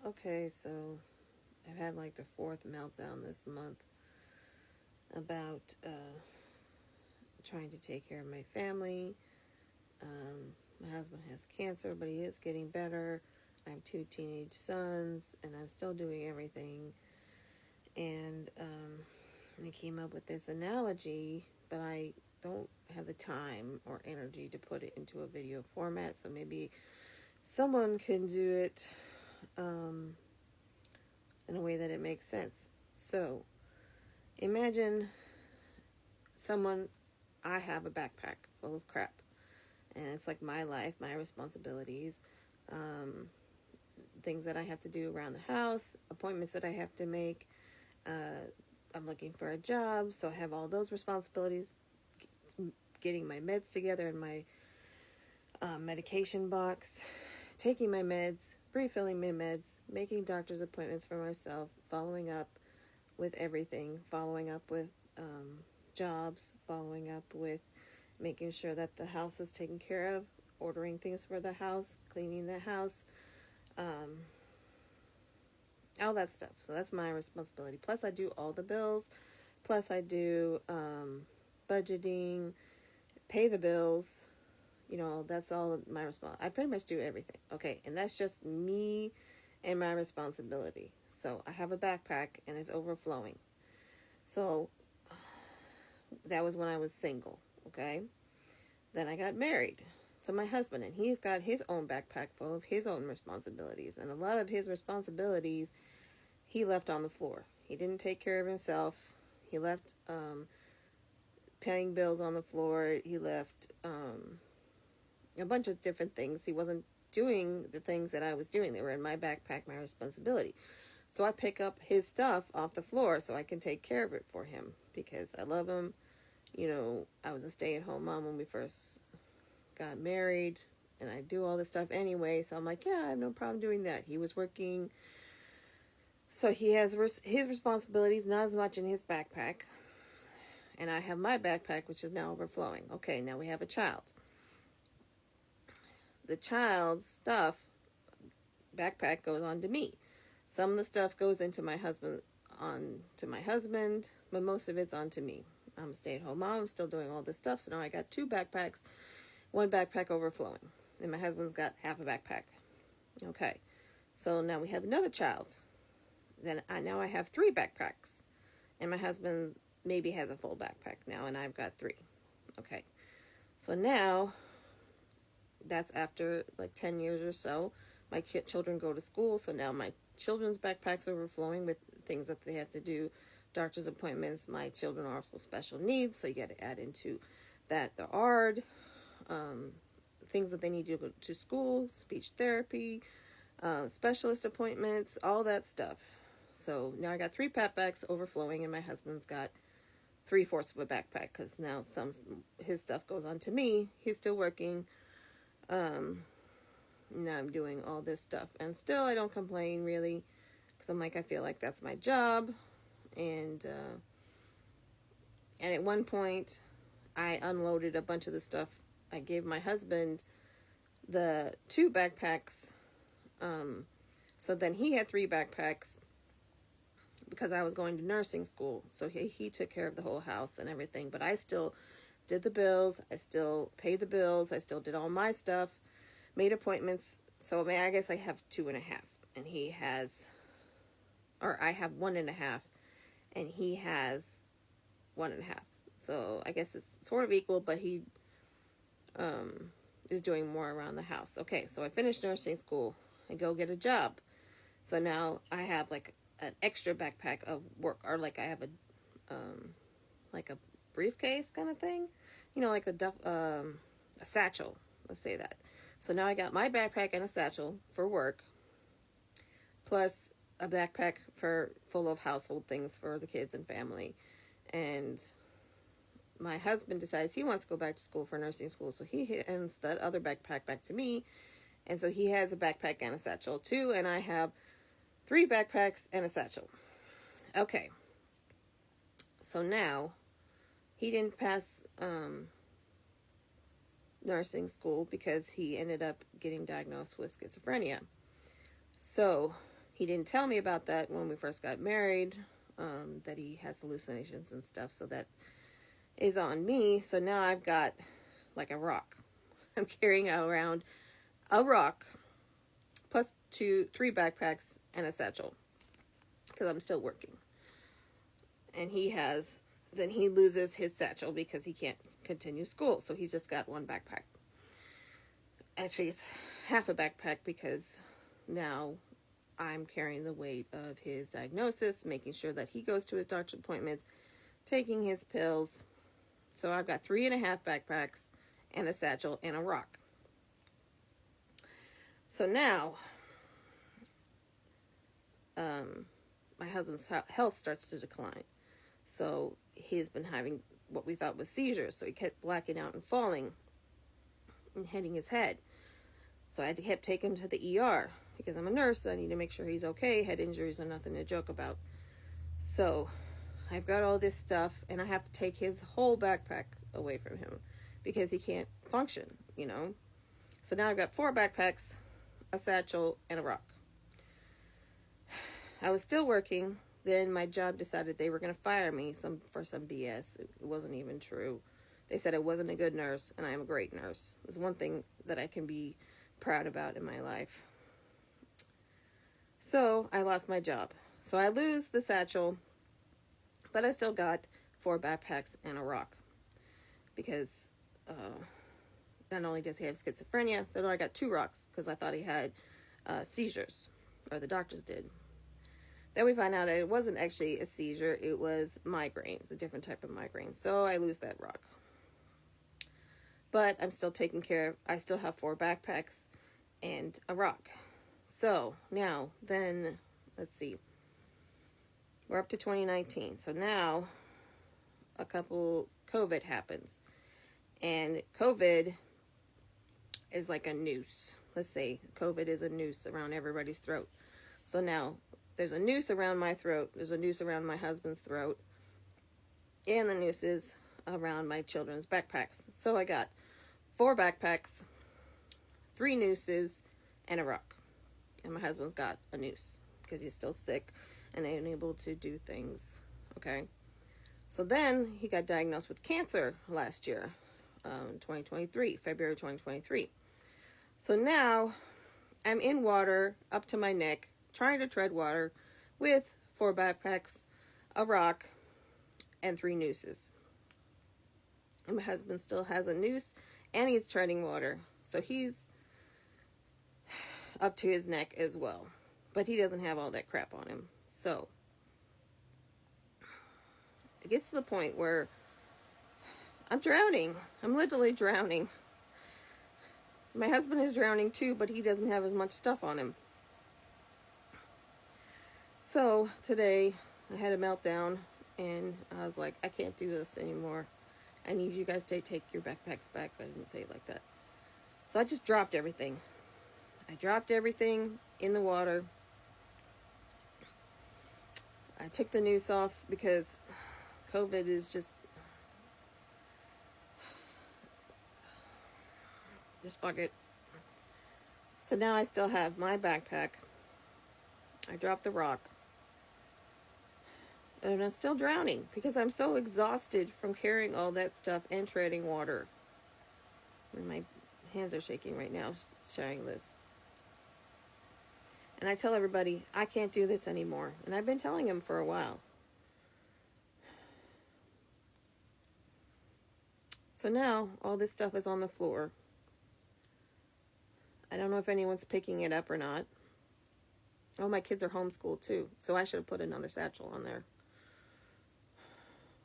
Okay, so I've had like the fourth meltdown this month about trying to take care of my family. My husband has cancer, but he is getting better. I have two teenage sons, and I'm still doing everything. And I came up with this analogy, but I don't have the time or energy to put it into a video format. So maybe someone can do it in a way that it makes sense. So imagine I have a backpack full of crap, and it's like my life, my responsibilities, um, things that I have to do around the house, appointments that I have to make. I'm looking for a job, so I have all those responsibilities, getting my meds together in my medication box, taking my meds, refilling my meds, making doctor's appointments for myself, following up with everything, following up with jobs, following up with making sure that the house is taken care of, ordering things for the house, cleaning the house, all that stuff. So that's my responsibility. Plus I do all the bills. Plus I do budgeting, pay the bills. That's all my responsibility. I pretty much do everything. Okay, and that's just me and my responsibility. So I have a backpack and it's overflowing. So that was when I was single. Okay, then I got married to my husband, and he's got his own backpack full of his own responsibilities, and a lot of his responsibilities he left on the floor. He didn't take care of himself. He left paying bills on the floor. He left a bunch of different things. He wasn't doing the things that I was doing. They were in my backpack, my responsibility. So I pick up his stuff off the floor so I can take care of it for him because I love him. I was a stay-at-home mom when we first got married, and I do all this stuff anyway. So I'm like, yeah, I have no problem doing that. He was working, so he has his responsibilities, not as much in his backpack. And I have my backpack, which is now overflowing. Okay, now we have a child. The child's stuff, backpack, goes on to me. Some of the stuff goes into my husband, but most of it's onto me. I'm a stay-at-home mom. I'm still doing all this stuff. So now I got two backpacks, one backpack overflowing. And my husband's got half a backpack. Okay. So now we have another child. Now I have three backpacks. And my husband maybe has a full backpack now, and I've got three. Okay. So now, that's after like 10 years or so. My children go to school, so now my children's backpacks overflowing with things that they have to do, doctor's appointments. My children are also special needs, so you got to add into that the ARD, things that they need to go to school, speech therapy, specialist appointments, all that stuff. So now I got three backpacks overflowing, and my husband's got 3/4 of a backpack because now his stuff goes on to me. He's still working. Now I'm doing all this stuff, and still I don't complain really, because I'm like, I feel like that's my job. And at one point I unloaded a bunch of the stuff. I gave my husband the two backpacks, so then he had three backpacks because I was going to nursing school. So he took care of the whole house and everything, but I still did the bills. I still paid the bills. I still did all my stuff, made appointments. So I guess I have 2.5, and he has, or I have 1.5, and he has 1.5. So I guess it's sort of equal, but he is doing more around the house. Okay, so I finished nursing school. I go get a job. So now I have like an extra backpack of work, or like I have like a briefcase kind of thing, like a satchel. Let's say that. So now I got my backpack and a satchel for work, plus a backpack full of household things for the kids and family. And my husband decides he wants to go back to school for nursing school, so he hands that other backpack back to me. And so he has a backpack and a satchel too, and I have 3 backpacks and a satchel. Okay. So now he didn't pass nursing school because he ended up getting diagnosed with schizophrenia. So He didn't tell me about that when we first got married, that he has hallucinations and stuff. So that is on me. So now I've got like a rock. I'm carrying around a rock plus 3 backpacks and a satchel because I'm still working. And then he loses his satchel because he can't continue school. So he's just got 1 backpack. Actually, it's half a backpack because now I'm carrying the weight of his diagnosis, making sure that he goes to his doctor's appointments, taking his pills. So I've got 3.5 backpacks and a satchel and a rock. So now, my husband's health starts to decline. So he's been having what we thought was seizures. So he kept blacking out and falling and hitting his head. So I kept taking him to the ER because I'm a nurse. So I need to make sure he's okay. Head injuries are nothing to joke about. So I've got all this stuff and I have to take his whole backpack away from him because he can't function, you know. So now I've got 4 backpacks, a satchel, and a rock. I was still working. Then my job decided they were going to fire me for some BS. It wasn't even true. They said I wasn't a good nurse, and I am a great nurse. There's one thing that I can be proud about in my life. So I lost my job. So I lose the satchel, but I still got 4 backpacks and a rock. Because not only does he have schizophrenia, so I got 2 rocks because I thought he had seizures, or the doctors did. Then we find out that it wasn't actually a seizure, it was migraines, a different type of migraine. So I lose that rock. But I'm still taking care of, I still have 4 backpacks and a rock. So now, then, let's see. We're up to 2019. So now, COVID happens. And COVID is like a noose. Let's say COVID is a noose around everybody's throat. So now, there's a noose around my throat. There's a noose around my husband's throat. And the noose is around my children's backpacks. So I got 4 backpacks, 3 nooses, and a rock. And my husband's got a noose because he's still sick and unable to do things. Okay. So then he got diagnosed with cancer last year, 2023, February 2023. So now I'm in water up to my neck, trying to tread water with 4 backpacks, a rock, and 3 nooses. And my husband still has a noose and he's treading water. So he's up to his neck as well. But he doesn't have all that crap on him. So it gets to the point where I'm drowning. I'm literally drowning. My husband is drowning too, but he doesn't have as much stuff on him. So today I had a meltdown and I was like, I can't do this anymore. I need you guys to take your backpacks back. I didn't say it like that. So I just dropped everything. I dropped everything in the water. I took the noose off because COVID is just fuck it. So now I still have my backpack. I dropped the rock. And I'm still drowning because I'm so exhausted from carrying all that stuff and treading water. And my hands are shaking right now sharing this. And I tell everybody, I can't do this anymore. And I've been telling them for a while. So now all this stuff is on the floor. I don't know if anyone's picking it up or not. Oh, my kids are homeschooled too. So I should have put another satchel on there.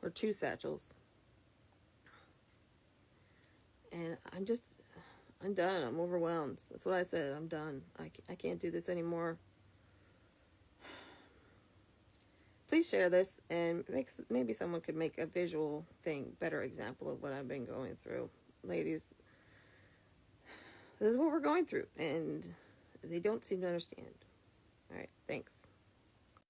Or 2 satchels. And I'm done. I'm overwhelmed. That's what I said. I'm done. I can't do this anymore. Please share this and maybe someone could make a visual thing, better example of what I've been going through. Ladies, this is what we're going through and they don't seem to understand. All right, thanks.